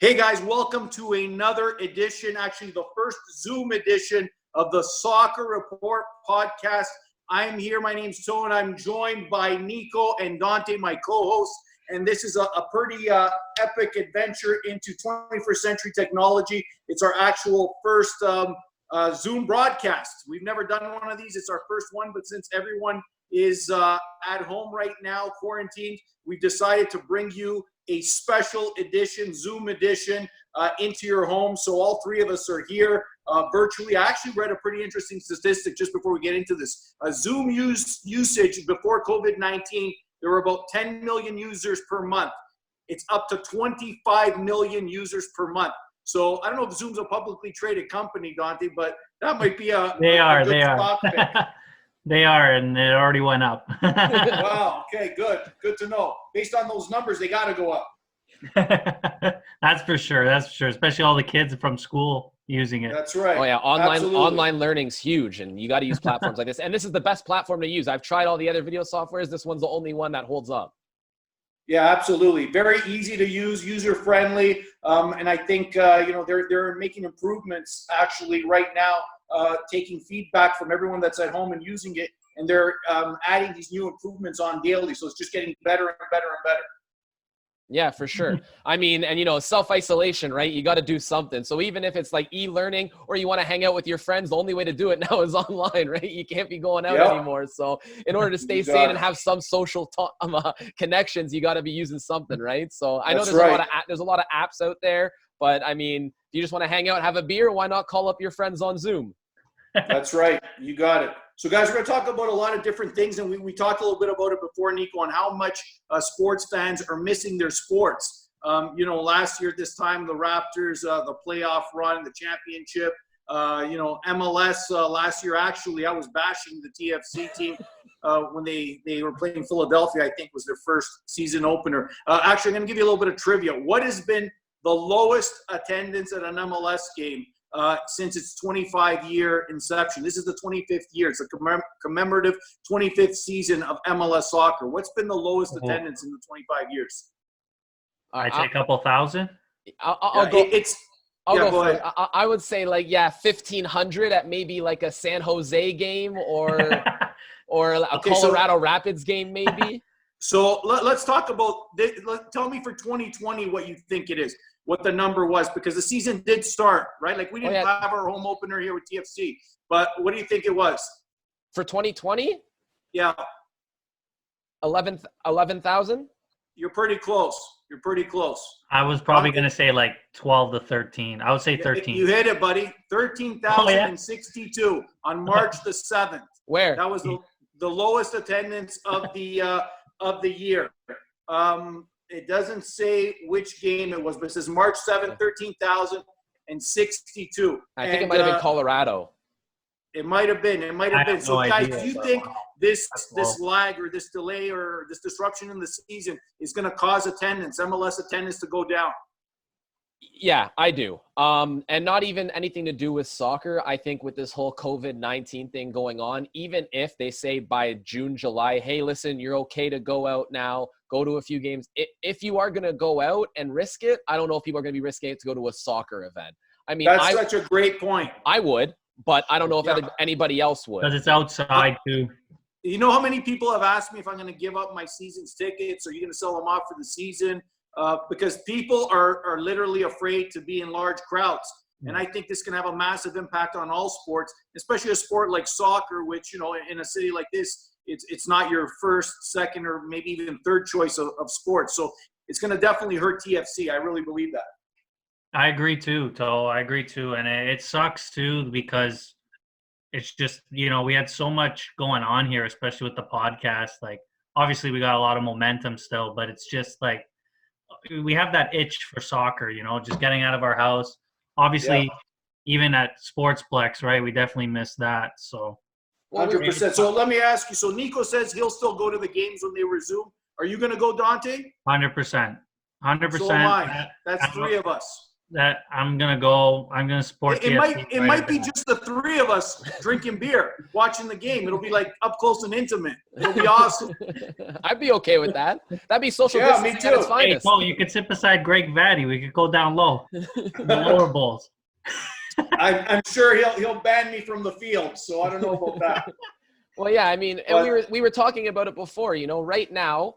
Hey guys, welcome to another edition, actually the first Zoom edition of the Soccer Report podcast. I'm here, my name's Tone, I'm joined by Nico and Dante, my co-hosts, and this is a pretty epic adventure into 21st century technology. It's our actual first Zoom broadcast. We've never done one of these, it's our first one, but since everyone is at home right now, quarantined, we've decided to bring you a special edition, Zoom edition, into your home. So all three of us are here virtually. I actually read a pretty interesting statistic just before we get into this. Zoom usage before COVID-19, there were about 10 million users per month. It's up to 25 million users per month. So I don't know if Zoom's a publicly traded company, Dante, but that might be a good topic. They are, and it already went up. Wow, okay, good to know. Based on those numbers, they got to go up. That's for sure, especially all the kids from school using it. That's right. Oh yeah, online learning's huge, and you got to use platforms like this. And this is the best platform to use. I've tried all the other video softwares. This one's the only one that holds up. Yeah, absolutely. Very easy to use, user-friendly, and I think they're making improvements actually right now, taking feedback from everyone that's at home and using it, and they're adding these new improvements on daily. So it's just getting better and better and better. Yeah, for sure. I mean, and self-isolation, right? You got to do something. So even if it's like e-learning or you want to hang out with your friends, the only way to do it now is online, right? You can't be going out anymore. So in order to stay sane and have some social connections, you got to be using something, right? So I know there's a lot of apps out there, but I mean, if you just want to hang out and have a beer, why not call up your friends on Zoom? That's right. You got it. So, guys, we're going to talk about a lot of different things, and we talked a little bit about it before, Nico, on how much sports fans are missing their sports. Last year at this time, the Raptors, the playoff run, the championship, MLS last year, actually, I was bashing the TFC team when they were playing Philadelphia, I think was their first season opener. Actually, I'm going to give you a little bit of trivia. What has been the lowest attendance at an MLS game since its 25-year inception? This is the 25th year. It's a commemorative 25th season of MLS soccer. What's been the lowest attendance in the 25 years? I'd say a couple thousand. I'll go first. I would say 1,500 at maybe like a San Jose game or a Colorado Rapids game maybe. So let's talk about – tell me for 2020 what you think it is, what the number was, because the season did start, right? Like we didn't have our home opener here with TFC, but what do you think it was? For 2020? Yeah. 11,000? You're pretty close. I was probably going to say like 12 to 13. I would say 13. You hit it, buddy. 13,062 on March the 7th. Where? That was the lowest attendance of the year. It doesn't say which game it was, but it says March 7th, 13,062. I think it might have been Colorado. It might have been. So, guys, do you think this lag or this delay or this disruption in the season is going to cause MLS attendance to go down? Yeah, I do. And not even anything to do with soccer. I think with this whole COVID-19 thing going on, even if they say by June, July, hey, listen, you're okay to go out now, go to a few games. If you are going to go out and risk it, I don't know if people are going to be risking it to go to a soccer event. I mean, that's such a great point. I would, but I don't know if anybody else would. Because it's outside too. You know how many people have asked me if I'm going to give up my season's tickets? Are you going to sell them off for the season? Because people are literally afraid to be in large crowds. And I think this can have a massive impact on all sports, especially a sport like soccer, which, in a city like this, it's not your first, second, or maybe even third choice of sports. So it's going to definitely hurt TFC. I really believe that. I agree too, Toe. I agree too. And it sucks too because it's just, we had so much going on here, especially with the podcast. Like, obviously we got a lot of momentum still, but it's just like, we have that itch for soccer, just getting out of our house. Obviously, even at Sportsplex, right? We definitely miss that. So 100%. So let me ask you. So Nico says he'll still go to the games when they resume. Are you going to go, Dante? 100%. 100%. So am I. That's three of us. that I'm gonna support It TFC. might it might be just the three of us drinking beer, watching the game. It'll be like up close and intimate. It'll be awesome. I'd be okay with that. That'd be social Yeah, distancing me at too. its Hey, finest. Paul, you could sit beside Greg Vaddy. We could go down low, the lower bowls. I'm sure he'll ban me from the field, so I don't know about that. Well, yeah, I mean, and But- we were talking about it before. Right now,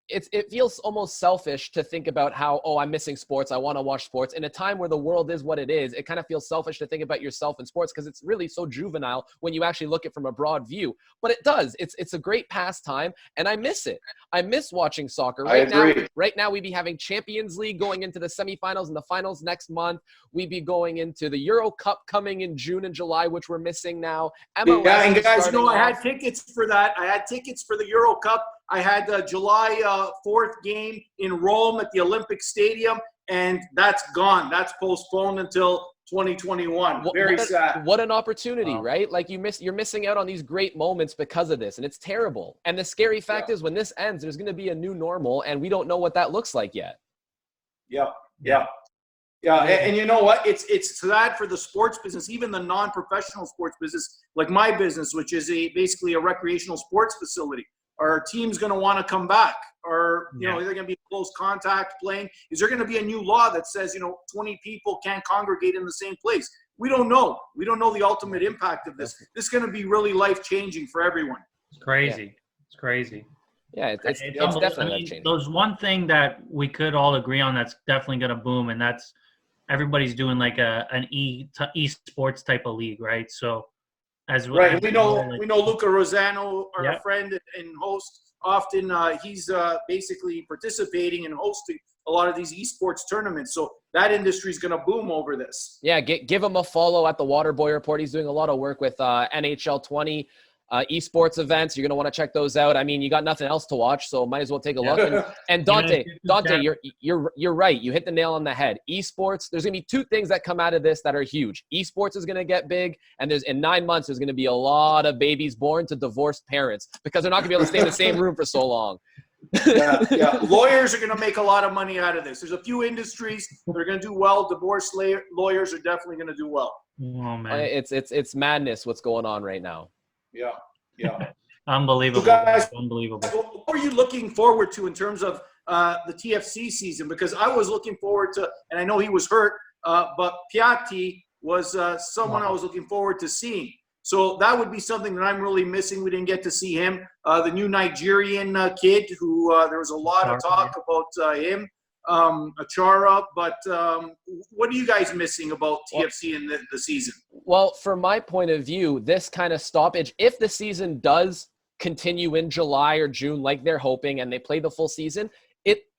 it feels almost selfish to think about how, I'm missing sports. I want to watch sports. In a time where the world is what it is, it kind of feels selfish to think about yourself in sports because it's really so juvenile when you actually look at it from a broad view. But it does. It's a great pastime, and I miss it. I miss watching soccer. I agree. Right now, we'd be having Champions League going into the semifinals and the finals next month. We'd be going into the Euro Cup coming in June and July, which we're missing now. MLS Yeah, and is guys, starting I had off. tickets for that. I had tickets for the Euro Cup. I had the July 4th game in Rome at the Olympic Stadium, and that's gone. That's postponed until 2021. Very sad. What an opportunity, Wow. right? Like you're missing out on these great moments because of this, and it's terrible. And the scary fact is, when this ends, there's going to be a new normal, and we don't know what that looks like yet. Yeah. And you know what? It's sad for the sports business, even the non-professional sports business, like my business, which is basically a recreational sports facility. Are teams going to want to come back? Or, are they going to be close contact playing? Is there going to be a new law that says, 20 people can't congregate in the same place? We don't know. We don't know the ultimate impact of this. This is going to be really life-changing for everyone. It's crazy. Yeah. It's crazy. Yeah, it's unbelievable. definitely life-changing. There's one thing that we could all agree on that's definitely going to boom, and that's everybody's doing like an e-sports type of league, right? So Right. as We know Luca Rosano, our friend and host. Often he's basically participating and hosting a lot of these esports tournaments. So that industry is going to boom over this. Yeah, give him a follow at the Waterboy Report. He's doing a lot of work with NHL 20 esports events. You're going to want to check those out. I mean, you got nothing else to watch, so might as well take a look. And Dante, you're right. You hit the nail on the head. Esports, there's going to be two things that come out of this that are huge. Esports is going to get big, and in 9 months, there's going to be a lot of babies born to divorced parents because they're not going to be able to stay in the same room for so long. Yeah. Lawyers are going to make a lot of money out of this. There's a few industries that are going to do well. Divorce lawyers are definitely going to do well. Oh man, It's madness what's going on right now. Yeah. Unbelievable. So guys, Unbelievable. what are you looking forward to in terms of the TFC season? Because I was looking forward to, and I know he was hurt, but Piatti was someone I was looking forward to seeing. So that would be something that I'm really missing. We didn't get to see him. The new Nigerian kid who there was a lot of talk about him, Achara. But what are you guys missing about TFC in the season? Well, from my point of view, this kind of stoppage, if the season does continue in July or June like they're hoping and they play the full season,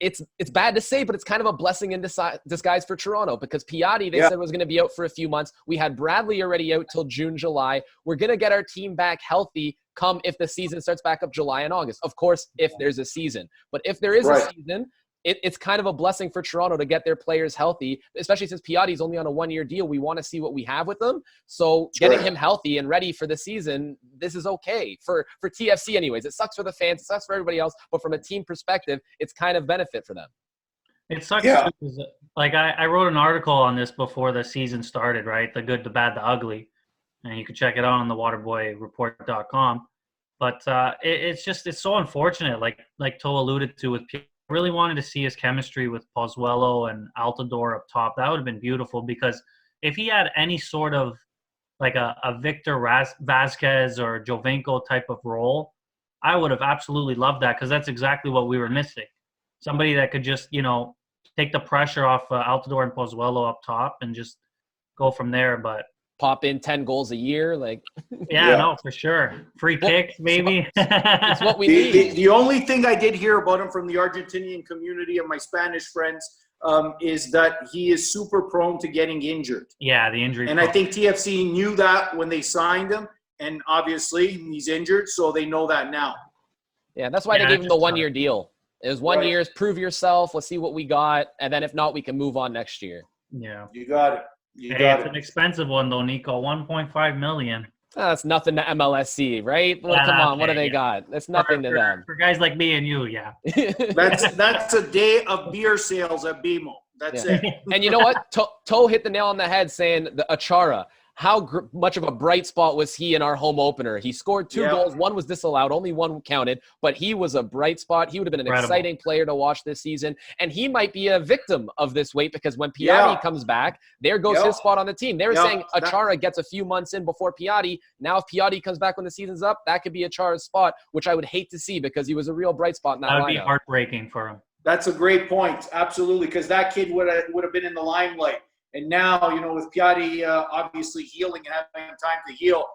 it's bad to say, but it's kind of a blessing in disguise for Toronto because Piatti, they said, was going to be out for a few months. We had Bradley already out till June, July. We're going to get our team back healthy come if the season starts back up July and August. Of course, if there's a season. But if there is a season, it's kind of a blessing for Toronto to get their players healthy, especially since Piatti's only on a 1-year deal. We want to see what we have with them. So getting him healthy and ready for the season, this is okay for TFC anyways. It sucks for the fans. It sucks for everybody else. But from a team perspective, it's kind of benefit for them. It sucks because, like, I wrote an article on this before the season started, right? The good, the bad, the ugly. And you can check it out on the waterboyreport.com. But it's so unfortunate, like Toe alluded to with Piatti. I really wanted to see his chemistry with Pozuelo and Altidore up top. That would have been beautiful because if he had any sort of like a Victor Vasquez or Jovinko type of role, I would have absolutely loved that because that's exactly what we were missing. Somebody that could just, take the pressure off Altidore and Pozuelo up top and just go from there. But pop in 10 goals a year, like no, for sure. Free kicks, maybe. It's what we need. The only thing I did hear about him from the Argentinian community and my Spanish friends is that he is super prone to getting injured. Yeah, the injury. And I think TFC knew that when they signed him, and obviously he's injured, so they know that now. Yeah, that's why they gave him the 1-year deal. It was 1 year, prove yourself, let's see what we got, and then if not, we can move on next year. Yeah. You got it. It's an expensive one though, Nico. $1.5 million. That's nothing to MLSC, right? Well, come on, what do they got? That's nothing to them. For guys like me and you, yeah. That's a day of beer sales at BMO. That's Yeah. it. And you know what? Toe hit the nail on the head saying the Achara. How much of a bright spot was he in our home opener? He scored 2 goals. One was disallowed. Only one counted. But he was a bright spot. He would have been an exciting player to watch this season. And he might be a victim of this weight because when Piatti comes back, there goes his spot on the team. They were saying Achara gets a few months in before Piatti. Now if Piatti comes back when the season's up, that could be Achara's spot, which I would hate to see because he was a real bright spot in that lineup. That would be heartbreaking for him. That's a great point. Absolutely. Because that kid would have been in the limelight. And now, with Piatti obviously healing and having time to heal,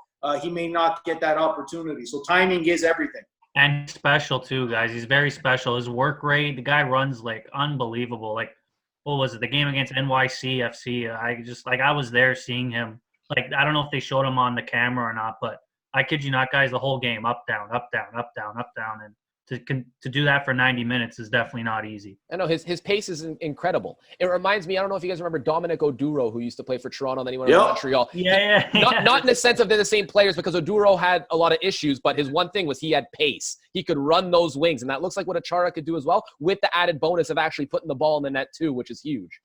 he may not get that opportunity. So timing is everything. And special too, guys. He's very special. His work rate, the guy runs like unbelievable. Like, what was it? The game against NYCFC. I was there seeing him. Like, I don't know if they showed him on the camera or not, but I kid you not, guys, the whole game, up, down, up, down, up, down, up, down. And to do that for 90 minutes is definitely not easy. I know his pace is incredible. It reminds me, I don't know if you guys remember Dominic Oduro, who used to play for Toronto and then he went to Montreal. Yeah. Not in the sense of they're the same players because Oduro had a lot of issues, but his one thing was he had pace. He could run those wings, and that looks like what Achara could do as well, with the added bonus of actually putting the ball in the net too, which is huge.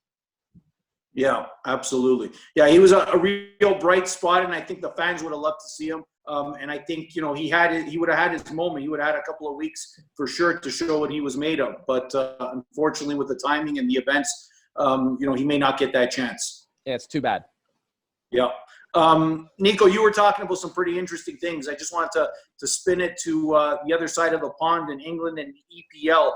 Yeah, absolutely. Yeah, he was a real bright spot, and I think the fans would have loved to see him. And I think, he would have had his moment. He would have had a couple of weeks for sure to show what he was made of. But unfortunately, with the timing and the events, he may not get that chance. Yeah, it's too bad. Yeah. Nico, you were talking about some pretty interesting things. I just wanted to spin it to the other side of the pond in England and EPL.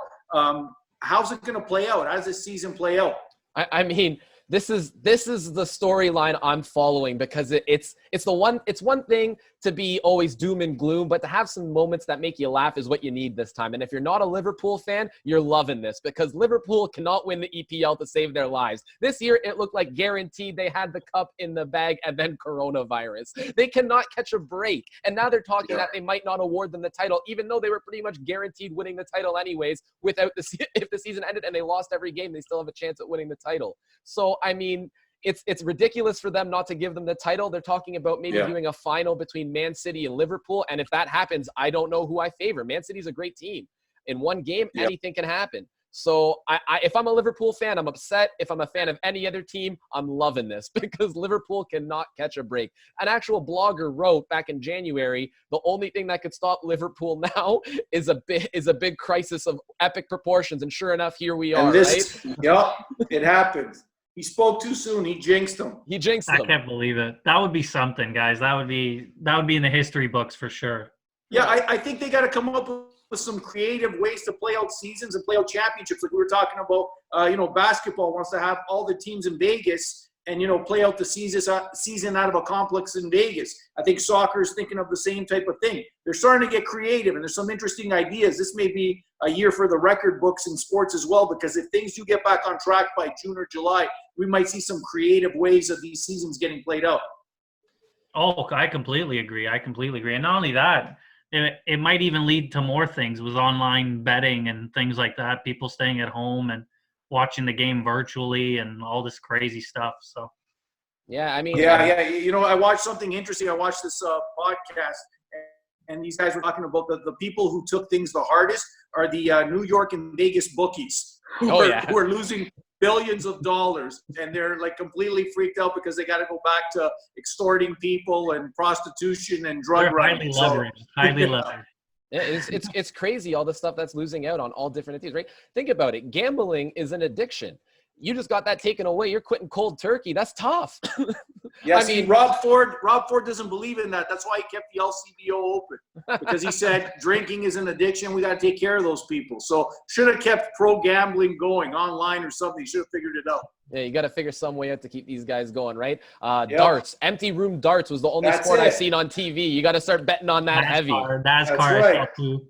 How's it going to play out? How does this season play out? I mean, this is the storyline I'm following because it's one thing to be always doom and gloom, but to have some moments that make you laugh is what you need this time. And if you're not a Liverpool fan, you're loving this because Liverpool cannot win the EPL to save their lives. This year, it looked like guaranteed they had the cup in the bag and then coronavirus. They cannot catch a break. And now they're talking that they might not award them the title, even though they were pretty much guaranteed winning the title anyways. If the season ended and they lost every game, they still have a chance at winning the title. So, I mean, it's ridiculous for them not to give them the title. They're talking about maybe doing a final between Man City and Liverpool. And if that happens, I don't know who I favor. Man City's a great team. In one game, anything can happen. So if I'm a Liverpool fan, I'm upset. If I'm a fan of any other team, I'm loving this because Liverpool cannot catch a break. An actual blogger wrote back in January, the only thing that could stop Liverpool now is a big crisis of epic proportions. And sure enough, here we are. And this, right? It happens. He spoke too soon. He jinxed them. I can't believe it. That would be something, guys. That would be in the history books for sure. Yeah, I think they got to come up with some creative ways to play out seasons and play out championships. Like we were talking about, basketball wants to have all the teams in Vegas and, play out the season out of a complex in Vegas. I think soccer is thinking of the same type of thing. They're starting to get creative, and there's some interesting ideas. This may be a year for the record books in sports as well, because if things do get back on track by June or July, we might see some creative ways of these seasons getting played out. Oh, I completely agree. And not only that, it might even lead to more things with online betting and things like that, people staying at home and watching the game virtually and all this crazy stuff. So, yeah, I mean, I watched something interesting. I watched this podcast, and these guys were talking about the people who took things the hardest are the New York and Vegas bookies who are losing billions of dollars, and they're like completely freaked out because they got to go back to extorting people and prostitution and drug running. Highly leveraged. It's crazy, all the stuff that's losing out on all different things, right? Think about it. Gambling is an addiction. You just got that taken away. You're quitting cold turkey. That's tough. Yes, I mean, Rob Ford doesn't believe in that. That's why he kept the LCBO open, because he said drinking is an addiction. We got to take care of those people. So should have kept pro gambling going online or something. Should have figured it out. Yeah, you got to figure some way out to keep these guys going, right? Darts, empty room darts was the only sport I've seen on TV. You got to start betting on that heavy. NASCAR right. Too.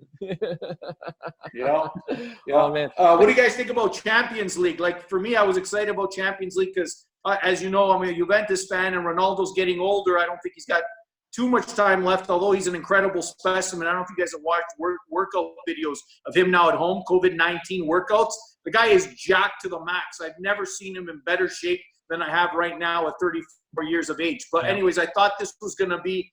Yeah. Oh, man. What do you guys think about Champions League? Like, for me, I was excited about Champions League because, as you know, I'm a Juventus fan, and Ronaldo's getting older. I don't think he's got too much time left, although he's an incredible specimen. I don't know if you guys have watched workout videos of him now at home, COVID-19 workouts. The guy is jacked to the max. I've never seen him in better shape than I have right now at 34 years of age. But anyways, I thought this was going to be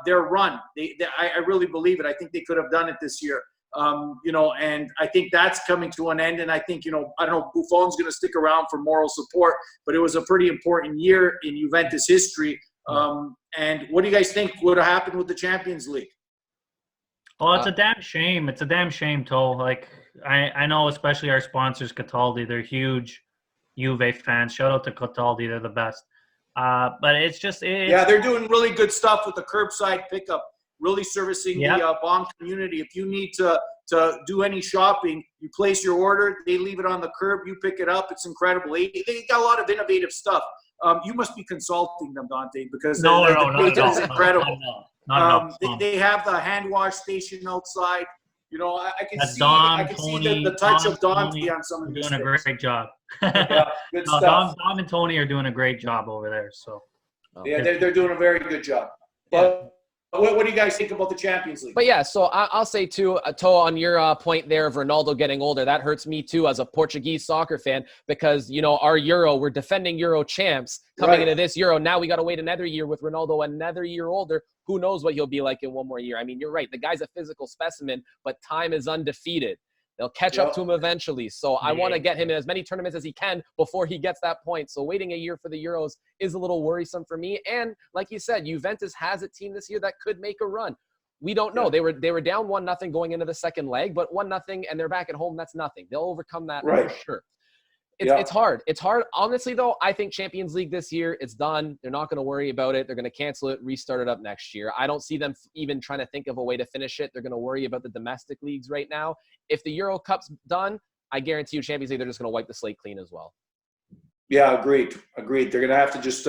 their run. I really believe it. I think they could have done it this year. And I think that's coming to an end. And I think, I don't know, Buffon's going to stick around for moral support, but it was a pretty important year in Juventus history. And what do you guys think would have happened with the Champions League? Well, it's a damn shame. It's a damn shame, Toll. Like, I know, especially our sponsors, Cataldi, they're huge Juve fans. Shout out to Cataldi. They're the best. But it's just... they're doing really good stuff with the curbside pickup, really servicing the bomb community. If you need to do any shopping, you place your order, they leave it on the curb, you pick it up. It's incredible. They got a lot of innovative stuff. You must be consulting them, Dante, because the data is incredible. They have the hand wash station outside. I can see the touch of Dante on some of these doing a great job. Good stuff. Dom and Tony are doing a great job over there. So they're doing a very good job. But what do you guys think about the Champions League? But yeah, so I'll say too, To, on your point there of Ronaldo getting older, that hurts me too as a Portuguese soccer fan because, our Euro, we're defending Euro champs coming into this Euro. Now we got to wait another year with Ronaldo another year older. Who knows what he'll be like in one more year? I mean, you're right. The guy's a physical specimen, but time is undefeated. They'll catch up to him eventually. So I want to get him in as many tournaments as he can before he gets that point. So waiting a year for the Euros is a little worrisome for me. And like you said, Juventus has a team this year that could make a run. We don't know. They were down 1-0 going into the second leg, but 1-0 and they're back at home. That's nothing. They'll overcome that for sure. It's hard. It's hard. Honestly, though, I think Champions League this year, it's done. They're not going to worry about it. They're going to cancel it, restart it up next year. I don't see them even trying to think of a way to finish it. They're going to worry about the domestic leagues right now. If the Euro Cup's done, I guarantee you Champions League, they're just going to wipe the slate clean as well. Yeah, agreed. They're going to have to just,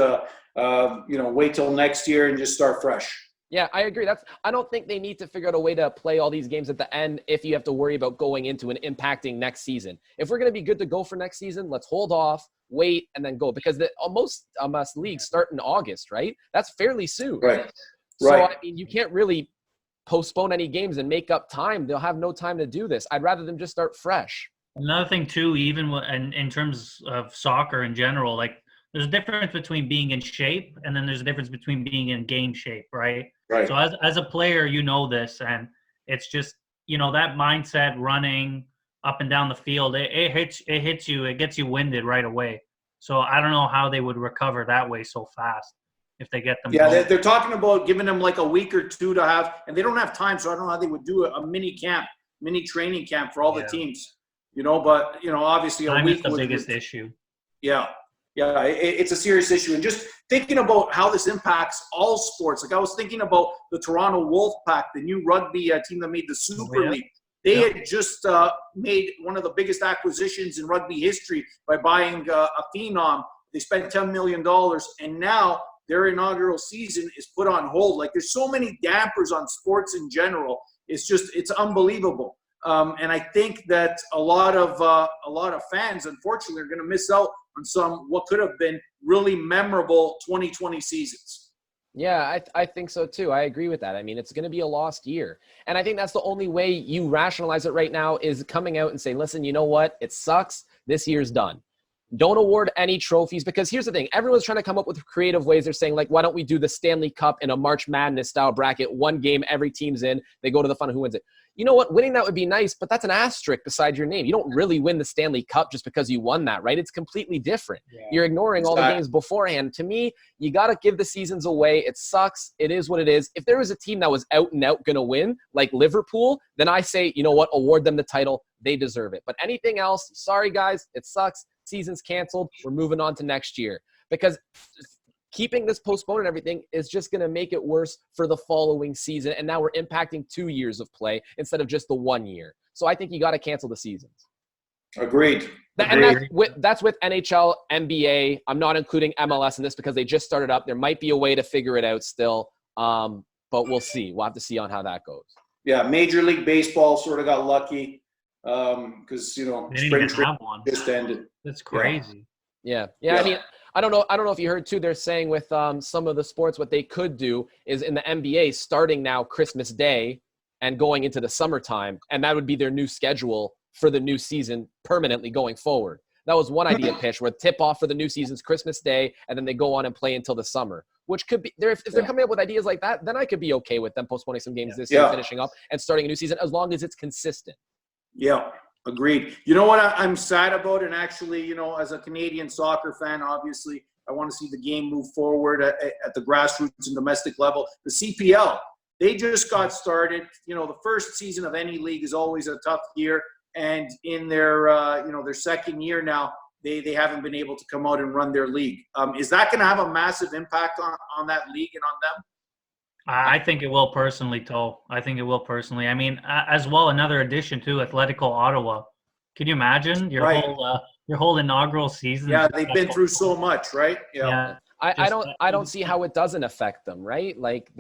wait till next year and just start fresh. Yeah, I agree. I don't think they need to figure out a way to play all these games at the end if you have to worry about going into and impacting next season. If we're going to be good to go for next season, let's hold off, wait, and then go. Because most leagues start in August, right? That's fairly soon. Right. So, I mean, you can't really postpone any games and make up time. They'll have no time to do this. I'd rather them just start fresh. Another thing, too, even in terms of soccer in general, like, there's a difference between being in shape and then there's a difference between being in game shape, right? Right. So as a player, this, and it's just, that mindset running up and down the field, it hits you, it gets you winded right away. So I don't know how they would recover that way so fast if they get them. Yeah, they're talking about giving them like a week or two to have, and they don't have time, so I don't know how they would do a mini training camp for all the teams, but, obviously a week is the biggest issue. Yeah. Yeah, it's a serious issue. And just thinking about how this impacts all sports. Like I was thinking about the Toronto Wolfpack, the new rugby team that made the Super League. They had just made one of the biggest acquisitions in rugby history by buying a phenom. They spent $10 million, and now their inaugural season is put on hold. Like there's so many dampers on sports in general. It's unbelievable. And I think that a lot of fans, unfortunately, are going to miss out on some what could have been really memorable 2020 seasons. Yeah, I think so too. I agree with that. I mean, it's going to be a lost year. And I think that's the only way you rationalize it right now is coming out and saying, listen, you know what? It sucks. This year's done. Don't award any trophies because here's the thing. Everyone's trying to come up with creative ways. They're saying, like, why don't we do the Stanley Cup in a March Madness style bracket? One game, every team's in. They go to the final, who wins it? You know what? Winning that would be nice, but that's an asterisk beside your name. You don't really win the Stanley Cup just because you won that, right? It's completely different. Yeah. You're ignoring all the games beforehand. To me, you got to give the seasons away. It sucks. It is what it is. If there was a team that was out and out going to win, like Liverpool, then I say, you know what? Award them the title. They deserve it. But anything else, sorry, guys, it sucks. Season's canceled. We're moving on to next year. Because keeping this postponed and everything is just going to make it worse for the following season. And now we're impacting 2 years of play instead of just the 1 year. So I think you got to cancel the seasons. Agreed. And that's with NHL, NBA. I'm not including MLS in this because they just started up. There might be a way to figure it out still. But we'll see. We'll have to see on how that goes. Yeah, Major League Baseball sort of got lucky because, spring training just ended. That's crazy. Yeah. I mean, I don't know if you heard too, they're saying with some of the sports, what they could do is in the NBA starting now Christmas Day and going into the summertime. And that would be their new schedule for the new season permanently going forward. That was one idea pitch where tip off for the new season's Christmas Day and then they go on and play until the summer. which could be there. If they're coming up with ideas like that, then I could be okay with them postponing some games this year, finishing up and starting a new season, as long as it's consistent. Yeah, agreed. You know what I'm sad about, and actually, you know, as a Canadian soccer fan, obviously, I want to see the game move forward at the grassroots and domestic level. The CPL, they just got started. You know, the first season of any league is always a tough year, and in their their second year now, they haven't been able to come out and run their league. Is that going to have a massive impact on that league and on them? I think it will personally, Toe. I think it will personally. I mean, as well, another addition to Atletico Ottawa. Can you imagine your whole inaugural season? Yeah, they've been through so much, right? Yeah. I don't see how it doesn't affect them, right? Like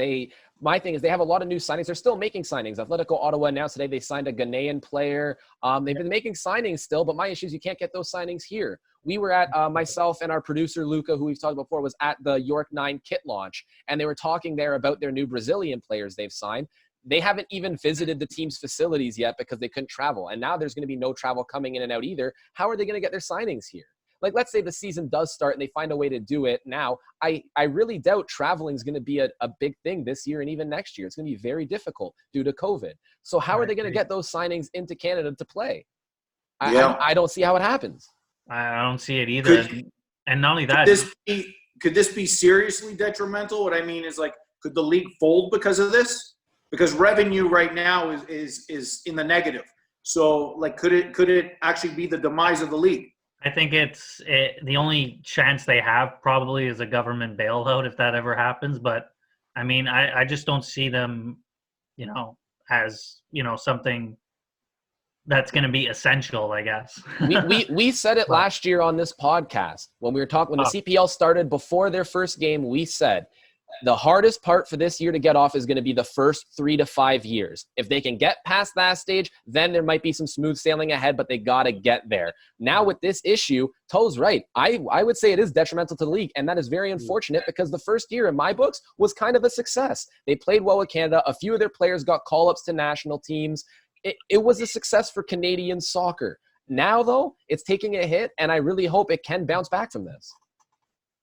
my thing is they have a lot of new signings. They're still making signings. Atletico Ottawa announced today they signed a Ghanaian player. They've been making signings still, but my issue is you can't get those signings here. We were at myself and our producer Luca, who we've talked about before, was at the York 9 kit launch, and they were talking there about their new Brazilian players they've signed. They haven't even visited the team's facilities yet because they couldn't travel, and now there's going to be no travel coming in and out either. How are they going to get their signings here? Like, let's say the season does start and they find a way to do it now. I really doubt traveling is going to be a big thing this year and even next year. It's going to be very difficult due to COVID. So how are they going to get those signings into Canada to play? I don't see how it happens. I don't see it either. And not only that. Could this be seriously detrimental? What I mean is, like, could the league fold because of this? Because revenue right now is in the negative. So, like, could it actually be the demise of the league? I think the only chance they have probably is a government bailout if that ever happens. But I mean, I just don't see them, as something that's going to be essential, I guess. we said it last year on this podcast when we were talking when the CPL started before their first game. We said the hardest part for this year to get off is going to be the first 3 to 5 years. If they can get past that stage, then there might be some smooth sailing ahead, but they got to get there. Now with this issue, Toe's right. I would say it is detrimental to the league, and that is very unfortunate because the first year in my books was kind of a success. They played well with Canada. A few of their players got call-ups to national teams. It was a success for Canadian soccer. Now, though, it's taking a hit, and I really hope it can bounce back from this.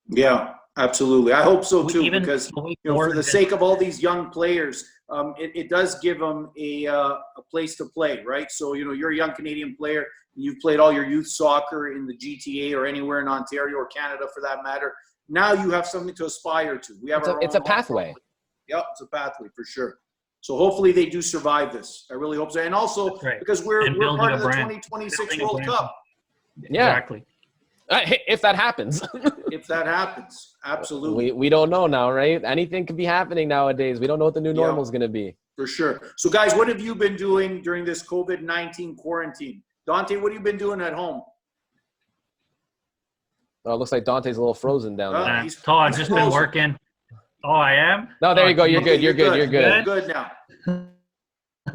Yeah. Absolutely. I hope so too, because for the sake of all these young players, it does give them a place to play, right? So, you're a young Canadian player, you've played all your youth soccer in the GTA or anywhere in Ontario or Canada for that matter. Now you have something to aspire to. We have it's a pathway. Yep, it's a pathway for sure. So hopefully they do survive this. I really hope so. And also because we're part of the 2026 World Cup. Yeah. Exactly. If that happens. If that happens, absolutely. We don't know now, right? Anything could be happening nowadays. We don't know what the new normal is going to be. For sure. So, guys, what have you been doing during this COVID-19 quarantine? Dante, what have you been doing at home? Oh, it looks like Dante's a little frozen down there. I've just been working. Oh, I am? No, there you go. You're good. You're good. You're good. Good now.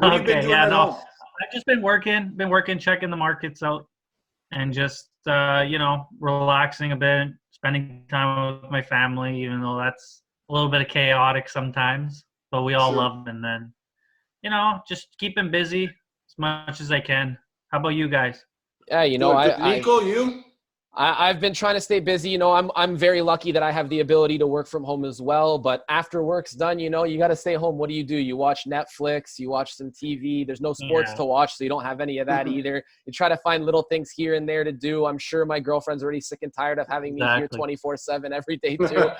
Okay, yeah, no. I've just been working, checking the markets out, and just relaxing a bit, spending time with my family, even though that's a little bit of chaotic sometimes, but we all love it. And then, just keeping busy as much as I can. How about you guys? Yeah, Nico, you? I've been trying to stay busy. I'm very lucky that I have the ability to work from home as well. But after work's done, you got to stay home. What do? You watch Netflix, you watch some TV. There's no sports to watch, so you don't have any of that either. You try to find little things here and there to do. I'm sure my girlfriend's already sick and tired of having me here 24/7 every day too.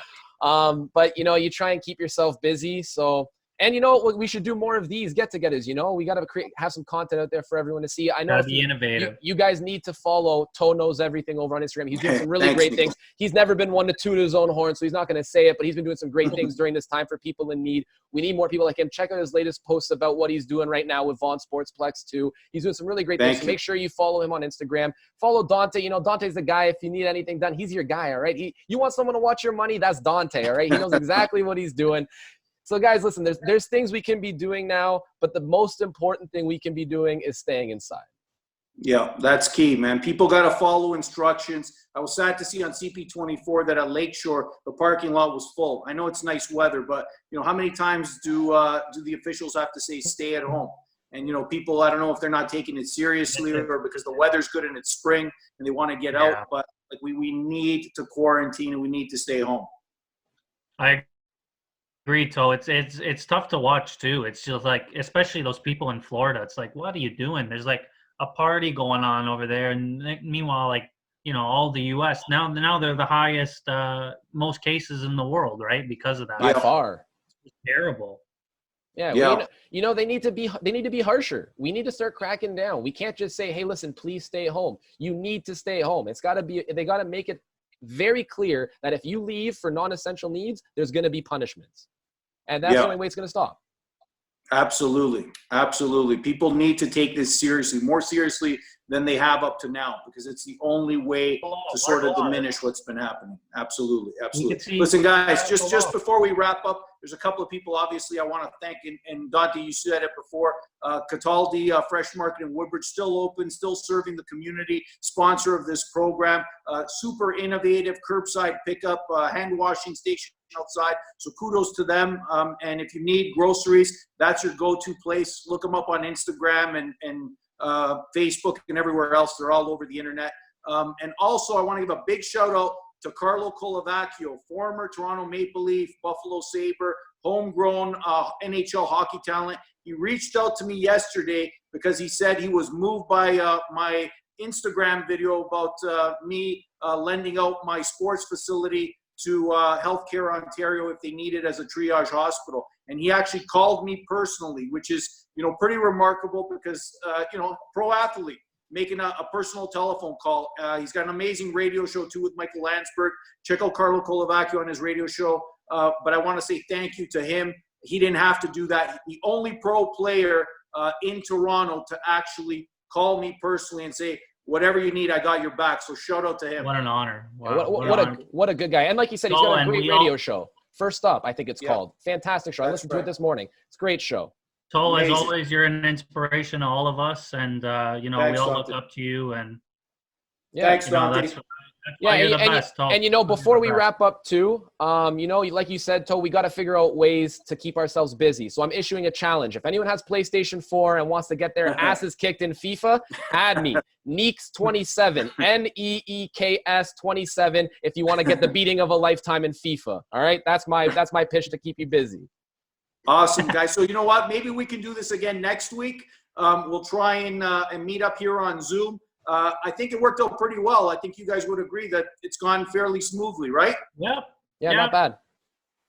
But you try and keep yourself busy. So. And we should do more of these get-togethers. We got to have some content out there for everyone to see. I know be innovative. You guys need to follow Toe Knows Everything over on Instagram. He's doing some really great things. He's never been one to toot his own horn, so he's not going to say it. But he's been doing some great things during this time for people in need. We need more people like him. Check out his latest posts about what he's doing right now with Vaughn Sportsplex too. He's doing some really great things. So make sure you follow him on Instagram. Follow Dante. Dante's the guy. If you need anything done, he's your guy. All right. You want someone to watch your money? That's Dante. All right. He knows exactly what he's doing. So guys, listen, there's things we can be doing now, but the most important thing we can be doing is staying inside. Yeah, that's key, man. People got to follow instructions. I was sad to see on CP24 that at Lakeshore, the parking lot was full. I know it's nice weather, but how many times do the officials have to say stay at home? And, people, I don't know if they're not taking it seriously or because the weather's good and it's spring and they want to get out, but we need to quarantine and we need to stay home. I agree, To. It's tough to watch too. It's just like, especially those people in Florida. It's like, what are you doing? There's like a party going on over there, and meanwhile, like, all the U.S. now they're the highest, most cases in the world, right? Because of that. By far. It's terrible. Yeah, they need to be harsher. We need to start cracking down. We can't just say, "Hey, listen, please stay home." You need to stay home. They got to make it very clear that if you leave for non-essential needs, there's going to be punishments. And that's the only way it's going to stop. Absolutely. People need to take this seriously, more seriously than they have up to now, because it's the only way to sort of diminish what's been happening. Absolutely. Listen, guys, just before we wrap up, there's a couple of people, obviously, I want to thank, and Dante, you said it before, Cataldi Fresh Market in Woodbridge, still open, still serving the community, sponsor of this program, super innovative curbside pickup, hand washing station outside. So kudos to them. And if you need groceries, that's your go-to place. Look them up on Instagram and Facebook and everywhere else. They're all over the internet. And also, I want to give a big shout out to Carlo Colavacchio, former Toronto Maple Leaf, Buffalo Sabre, homegrown NHL hockey talent. He reached out to me yesterday because he said he was moved by my Instagram video about me lending out my sports facility to Healthcare Ontario if they need it as a triage hospital. And he actually called me personally, which is, pretty remarkable because, pro athlete making a personal telephone call. He's got an amazing radio show too with Michael Landsberg. Check out Carlo Colavacchio on his radio show. But I want to say thank you to him. He didn't have to do that. The only pro player in Toronto to actually call me personally and say, whatever you need, I got your back. So shout out to him. What an honor. Wow. What a good guy. And like you said, he's got a great radio show. First Up, I think it's called. Fantastic show. I listened to it this morning. It's a great show. So as always, you're an inspiration to all of us. And, we all look up to you. And thanks, Dante. Before we wrap up too, like you said, To, we got to figure out ways to keep ourselves busy. So I'm issuing a challenge. If anyone has PlayStation 4 and wants to get their asses kicked in FIFA, add me, Neeks27, Neeks 27. If you want to get the beating of a lifetime in FIFA, all right, that's my pitch to keep you busy. Awesome, guys. So you know what? Maybe we can do this again next week. We'll try and meet up here on Zoom. I think it worked out pretty well. I think you guys would agree that it's gone fairly smoothly, right? Yep. Yeah, not bad.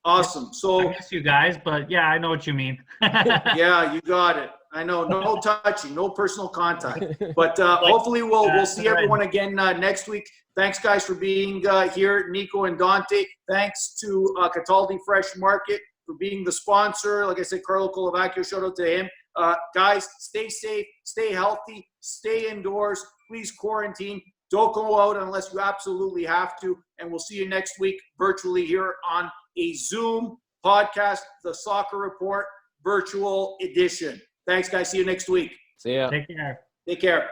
Awesome. So I miss you guys, but yeah, I know what you mean. Yeah, you got it. I know. No touching, no personal contact. But hopefully we'll see everyone again next week. Thanks, guys, for being here, Nico and Dante. Thanks to Cataldi Fresh Market for being the sponsor. Like I said, Carlo Colavacchio, shout out to him. Guys, stay safe, stay healthy, stay indoors. Please quarantine. Don't go out unless you absolutely have to. And we'll see you next week virtually here on a Zoom podcast, the Soccer Report virtual edition. Thanks, guys. See you next week. See ya. Take care. Take care.